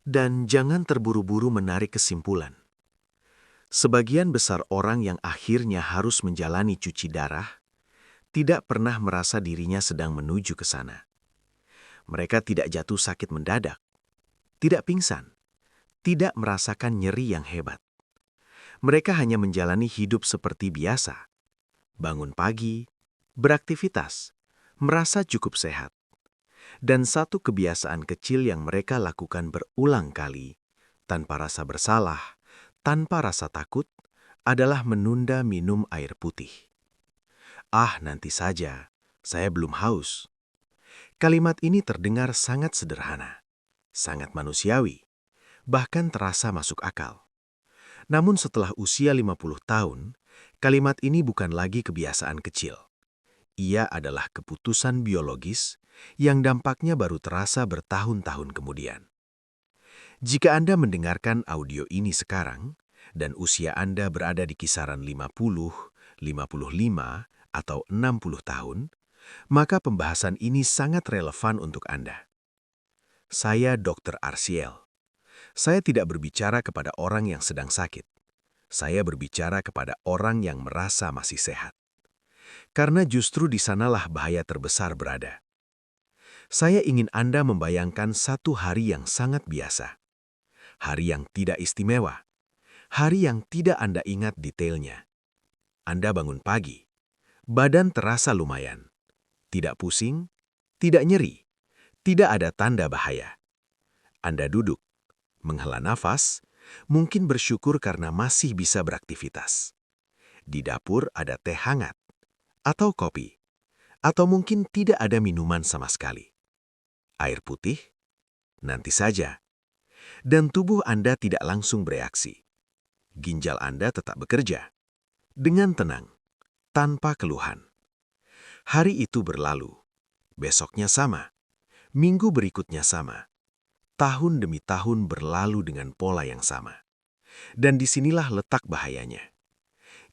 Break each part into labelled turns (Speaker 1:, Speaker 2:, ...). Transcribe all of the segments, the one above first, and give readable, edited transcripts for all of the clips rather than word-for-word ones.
Speaker 1: Dan jangan terburu-buru menarik kesimpulan. Sebagian besar orang yang akhirnya harus menjalani cuci darah tidak pernah merasa dirinya sedang menuju ke sana. Mereka tidak jatuh sakit mendadak, tidak pingsan, tidak merasakan nyeri yang hebat. Mereka hanya menjalani hidup seperti biasa. Bangun pagi, beraktivitas, merasa cukup sehat. Dan satu kebiasaan kecil yang mereka lakukan berulang kali, tanpa rasa bersalah, tanpa rasa takut, adalah menunda minum air putih. Ah, nanti saja, saya belum haus. Kalimat ini terdengar sangat sederhana, sangat manusiawi, bahkan terasa masuk akal. Namun setelah usia 50 tahun, kalimat ini bukan lagi kebiasaan kecil. Ia adalah keputusan biologis yang dampaknya baru terasa bertahun-tahun kemudian. Jika Anda mendengarkan audio ini sekarang, dan usia Anda berada di kisaran 50, 55, atau 60 tahun, maka pembahasan ini sangat relevan untuk Anda. Saya Dr. Arsiel. Saya tidak berbicara kepada orang yang sedang sakit. Saya berbicara kepada orang yang merasa masih sehat. Karena justru di sanalah bahaya terbesar berada. Saya ingin Anda membayangkan satu hari yang sangat biasa. Hari yang tidak istimewa. Hari yang tidak Anda ingat detailnya. Anda bangun pagi. Badan terasa lumayan. Tidak pusing, tidak nyeri, tidak ada tanda bahaya. Anda duduk, menghela nafas, mungkin bersyukur karena masih bisa beraktivitas. Di dapur ada teh hangat, atau kopi, atau mungkin tidak ada minuman sama sekali. Air putih? Nanti saja. Dan tubuh Anda tidak langsung bereaksi. Ginjal Anda tetap bekerja. Dengan tenang, tanpa keluhan. Hari itu berlalu. Besoknya sama. Minggu berikutnya sama. Tahun demi tahun berlalu dengan pola yang sama. Dan disinilah letak bahayanya.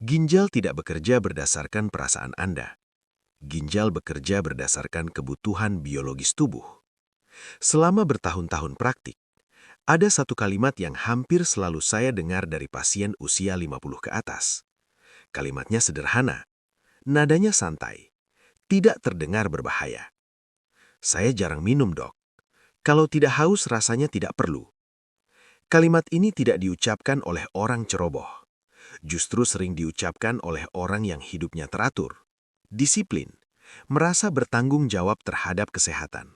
Speaker 1: Ginjal tidak bekerja berdasarkan perasaan Anda. Ginjal bekerja berdasarkan kebutuhan biologis tubuh. Selama bertahun-tahun praktik, ada satu kalimat yang hampir selalu saya dengar dari pasien usia 50 ke atas. Kalimatnya sederhana, nadanya santai, tidak terdengar berbahaya. Saya jarang minum, dok. Kalau tidak haus rasanya tidak perlu. Kalimat ini tidak diucapkan oleh orang ceroboh. Justru sering diucapkan oleh orang yang hidupnya teratur, disiplin, merasa bertanggung jawab terhadap kesehatan.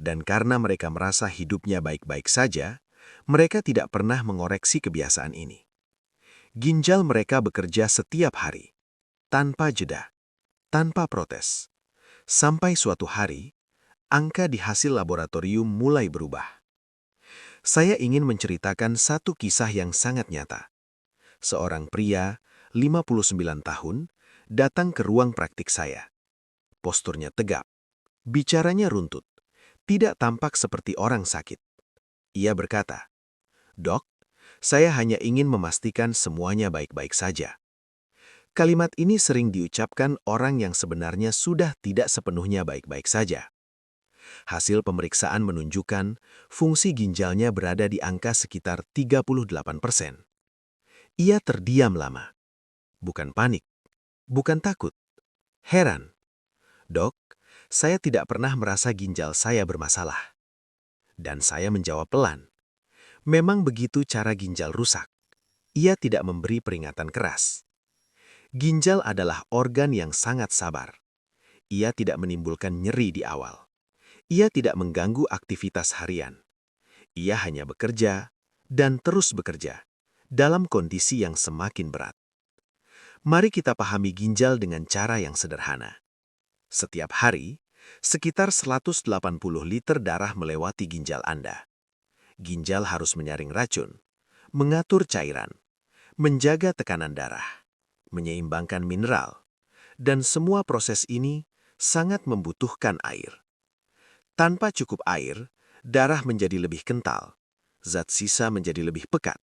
Speaker 1: Dan karena mereka merasa hidupnya baik-baik saja, mereka tidak pernah mengoreksi kebiasaan ini. Ginjal mereka bekerja setiap hari, tanpa jeda, tanpa protes. Sampai suatu hari, angka di hasil laboratorium mulai berubah. Saya ingin menceritakan satu kisah yang sangat nyata. Seorang pria, 59 tahun, datang ke ruang praktik saya. Posturnya tegap, bicaranya runtut, tidak tampak seperti orang sakit. Ia berkata, "Dok, saya hanya ingin memastikan semuanya baik-baik saja." Kalimat ini sering diucapkan orang yang sebenarnya sudah tidak sepenuhnya baik-baik saja. Hasil pemeriksaan menunjukkan fungsi ginjalnya berada di angka sekitar 38%. Ia terdiam lama. Bukan panik, bukan takut. Heran. "Dok, saya tidak pernah merasa ginjal saya bermasalah." Dan saya menjawab pelan. Memang begitu cara ginjal rusak. Ia tidak memberi peringatan keras. Ginjal adalah organ yang sangat sabar. Ia tidak menimbulkan nyeri di awal. Ia tidak mengganggu aktivitas harian. Ia hanya bekerja dan terus bekerja dalam kondisi yang semakin berat. Mari kita pahami ginjal dengan cara yang sederhana. Setiap hari, sekitar 180 liter darah melewati ginjal Anda. Ginjal harus menyaring racun, mengatur cairan, menjaga tekanan darah, menyeimbangkan mineral, dan semua proses ini sangat membutuhkan air. Tanpa cukup air, darah menjadi lebih kental, zat sisa menjadi lebih pekat.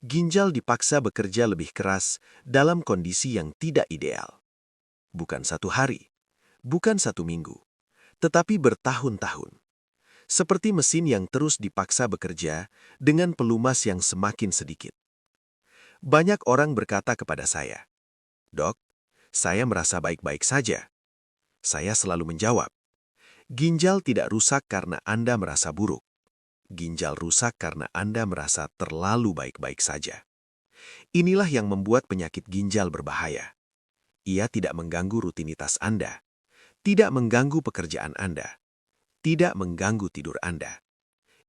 Speaker 1: Ginjal dipaksa bekerja lebih keras dalam kondisi yang tidak ideal. Bukan satu hari, bukan satu minggu, tetapi bertahun-tahun. seperti mesin yang terus dipaksa bekerja dengan pelumas yang semakin sedikit. Banyak orang berkata kepada saya, "Dok, saya merasa baik-baik saja." Saya selalu menjawab, "Ginjal tidak rusak karena Anda merasa buruk. Ginjal rusak karena Anda merasa terlalu baik-baik saja." Inilah yang membuat penyakit ginjal berbahaya. Ia tidak mengganggu rutinitas Anda, tidak mengganggu pekerjaan Anda, tidak mengganggu tidur Anda.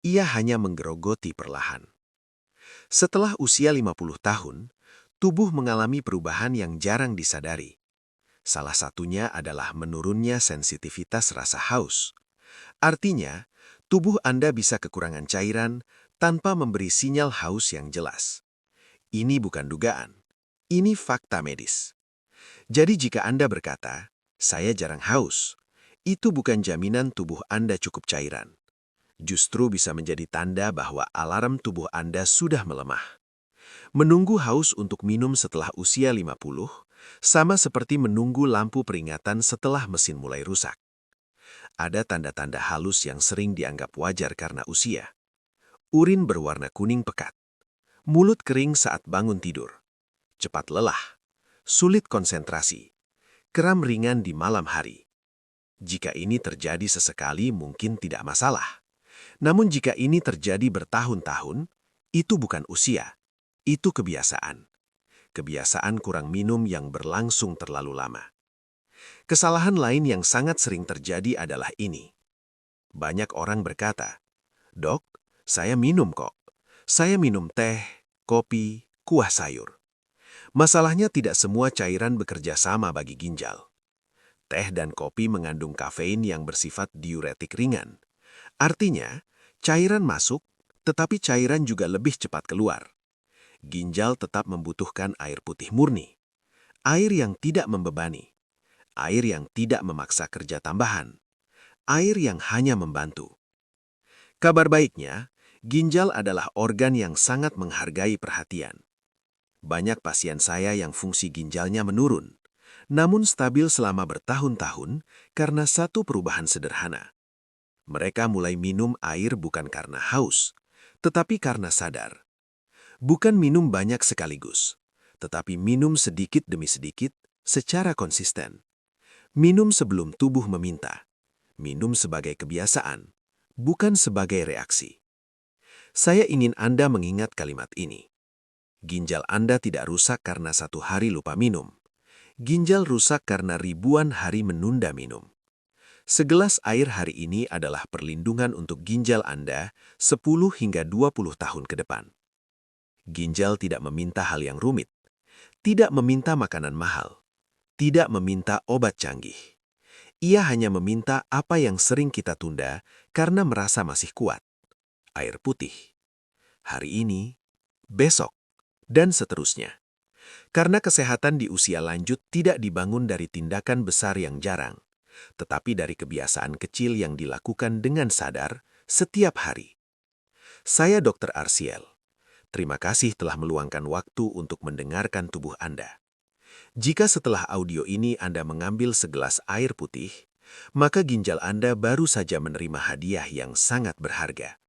Speaker 1: Ia hanya menggerogoti perlahan. Setelah usia 50 tahun, tubuh mengalami perubahan yang jarang disadari. Salah satunya adalah menurunnya sensitivitas rasa haus. Artinya, tubuh Anda bisa kekurangan cairan tanpa memberi sinyal haus yang jelas. Ini bukan dugaan. Ini fakta medis. Jadi jika Anda berkata, "Saya jarang haus," itu bukan jaminan tubuh Anda cukup cairan. Justru bisa menjadi tanda bahwa alarm tubuh Anda sudah melemah. Menunggu haus untuk minum setelah usia 50, sama seperti menunggu lampu peringatan setelah mesin mulai rusak. Ada tanda-tanda halus yang sering dianggap wajar karena usia. Urin berwarna kuning pekat. Mulut kering saat bangun tidur. Cepat lelah. Sulit konsentrasi. Kram ringan di malam hari. Jika ini terjadi sesekali mungkin tidak masalah. Namun jika ini terjadi bertahun-tahun, itu bukan usia. Itu kebiasaan. Kebiasaan kurang minum yang berlangsung terlalu lama. Kesalahan lain yang sangat sering terjadi adalah ini. Banyak orang berkata, "Dok, saya minum kok. Saya minum teh, kopi, kuah sayur." Masalahnya tidak semua cairan bekerja sama bagi ginjal. Teh dan kopi mengandung kafein yang bersifat diuretik ringan. Artinya, cairan masuk, tetapi cairan juga lebih cepat keluar. Ginjal tetap membutuhkan air putih murni, air yang tidak membebani, air yang tidak memaksa kerja tambahan, air yang hanya membantu. Kabar baiknya, ginjal adalah organ yang sangat menghargai perhatian. Banyak pasien saya yang fungsi ginjalnya menurun, namun stabil selama bertahun-tahun karena satu perubahan sederhana. Mereka mulai minum air bukan karena haus, tetapi karena sadar. Bukan minum banyak sekaligus, tetapi minum sedikit demi sedikit secara konsisten. Minum sebelum tubuh meminta. Minum sebagai kebiasaan, bukan sebagai reaksi. Saya ingin Anda mengingat kalimat ini. Ginjal Anda tidak rusak karena satu hari lupa minum. Ginjal rusak karena ribuan hari menunda minum. Segelas air hari ini adalah perlindungan untuk ginjal Anda 10 hingga 20 tahun ke depan. Ginjal tidak meminta hal yang rumit, tidak meminta makanan mahal, tidak meminta obat canggih. Ia hanya meminta apa yang sering kita tunda karena merasa masih kuat. Air putih. Hari ini, besok, dan seterusnya. Karena kesehatan di usia lanjut tidak dibangun dari tindakan besar yang jarang, tetapi dari kebiasaan kecil yang dilakukan dengan sadar setiap hari. Saya Dr. Arsiel. Terima kasih telah meluangkan waktu untuk mendengarkan tubuh Anda. Jika setelah audio ini Anda mengambil segelas air putih, maka ginjal Anda baru saja menerima hadiah yang sangat berharga.